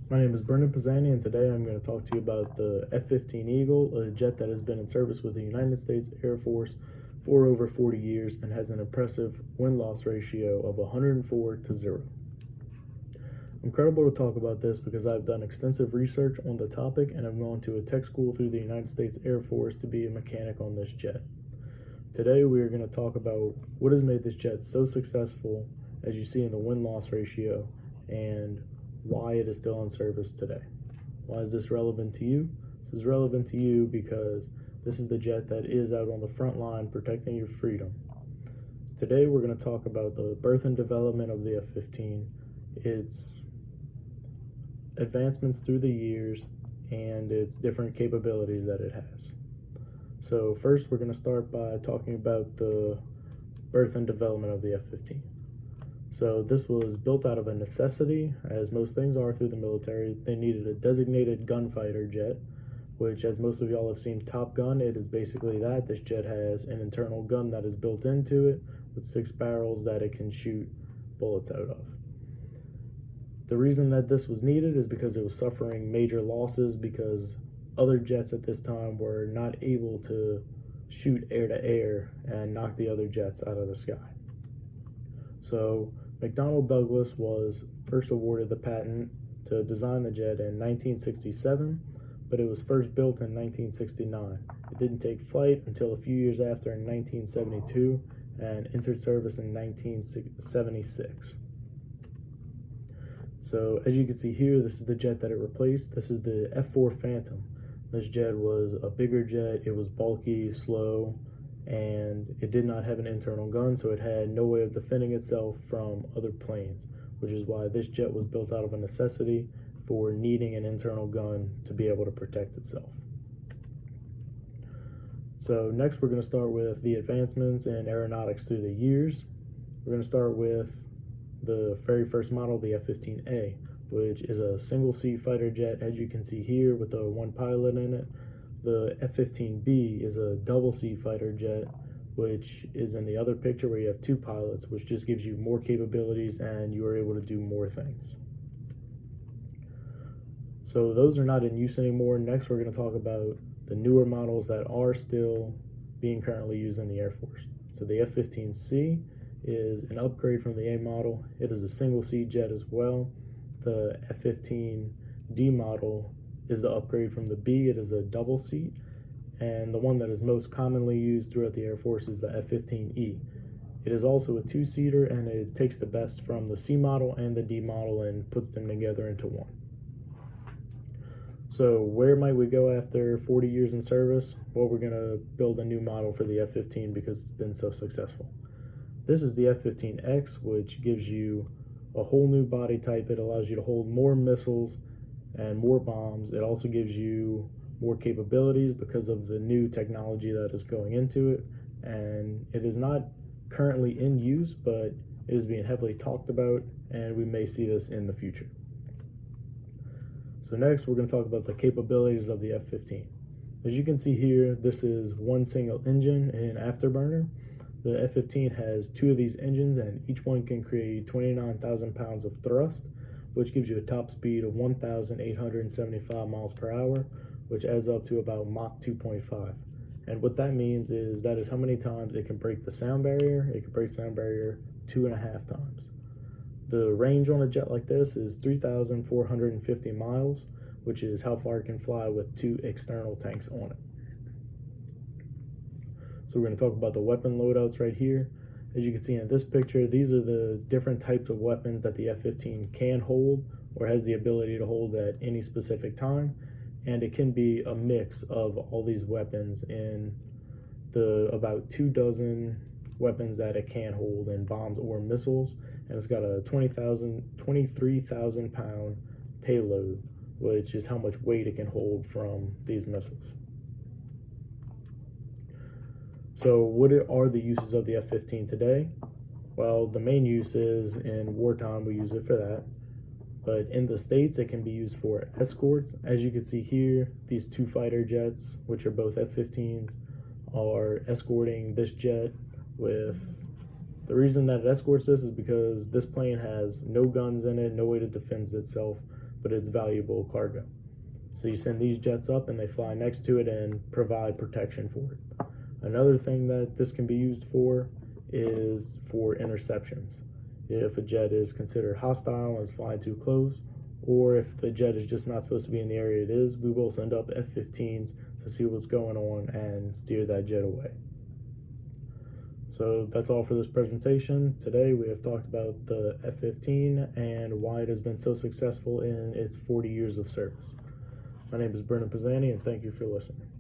My name is Brendan Pisani, and today I'm going to talk to you about the F-15 Eagle, a jet that has been in service with the United States Air Force for over 40 years and has an impressive win-loss ratio of 104 to 0. I'm credible to talk about this because I've done extensive research on the topic and I've gone to a tech school through the United States Air Force to be a mechanic on this jet. Today we are going to talk about what has made this jet so successful, as you see in the win-loss ratio, and why it is still in service today. Why is this relevant to you? This is relevant to you because this is the jet that is out on the front line protecting your freedom. Today we're going to talk about the birth and development of the F-15, its advancements through the years, and its different capabilities that it has. So first we're going to start by talking about the birth and development of the F-15. So this was built out of a necessity, as most things are through the military. They needed a designated gunfighter jet, which, as most of y'all have seen Top Gun, it is basically that. This jet has an internal gun that is built into it with 6 barrels that it can shoot bullets out of. The reason that this was needed is because it was suffering major losses because other jets at this time were not able to shoot air to air and knock the other jets out of the sky. So McDonnell Douglas was first awarded the patent to design the jet in 1967, but it was first built in 1969. It didn't take flight until a few years after in 1972 and entered service in 1976. So as you can see here, this is the jet that it replaced. This is the F-4 Phantom. This jet was a bigger jet. It was bulky, slow, and it did not have an internal gun, so it had no way of defending itself from other planes, which is why this jet was built out of a necessity for needing an internal gun to be able to protect itself. So next we're going to start with the advancements in aeronautics through the years. We're going to start with the very first model, the F-15A, which is a single-seat fighter jet, as you can see here with the one pilot in it. The F-15B is a double-seat fighter jet, which is in the other picture where you have 2 pilots, which just gives you more capabilities and you are able to do more things. So those are not in use anymore. Next, we're going to talk about the newer models that are still being currently used in the Air Force. So the F-15C is an upgrade from the A model. It is a single-seat jet as well. The F-15D model is the upgrade from the B. It is a double seat, and the one that is most commonly used throughout the Air Force is the F-15E. It is also a 2-seater, and it takes the best from the C model and the D model and puts them together into one. So where might we go after 40 years in service? Well, we're going to build a new model for the F-15 because it's been so successful. This is the F-15X, which gives you a whole new body type. It allows you to hold more missiles and more bombs. It also gives you more capabilities because of the new technology that is going into it, and it is not currently in use, but it is being heavily talked about, and we may see this in the future. So next we're going to talk about the capabilities of the F-15. As you can see here, this is one single engine in afterburner. The F-15 has 2 of these engines, and each one can create 29,000 pounds of thrust, which gives you a top speed of 1,875 miles per hour, which adds up to about Mach 2.5. And what that means is that is how many times it can break the sound barrier. It can break the sound barrier 2.5 times. The range on a jet like this is 3,450 miles, which is how far it can fly with 2 external tanks on it. So we're going to talk about the weapon loadouts right here. As you can see in this picture, these are the different types of weapons that the F-15 can hold or has the ability to hold at any specific time. And it can be a mix of all these weapons in the about 2 dozen weapons that it can hold in bombs or missiles. And it's got a 23,000 pound payload, which is how much weight it can hold from these missiles. So what are the uses of the F-15 today? Well, the main use is in wartime, we use it for that. But in the States, it can be used for escorts. As you can see here, these 2 fighter jets, which are both F-15s, are escorting this jet with... The reason that it escorts this is because this plane has no guns in it, no way to defend itself. but it's valuable cargo. So you send these jets up and they fly next to it and provide protection for it. Another thing that this can be used for is for interceptions. If a jet is considered hostile and is flying too close, or if the jet is just not supposed to be in the area it is, we will send up F-15s to see what's going on and steer that jet away. So that's all for this presentation. Today we have talked about the F-15 and why it has been so successful in its 40 years of service. My name is Brennan Pisani, and thank you for listening.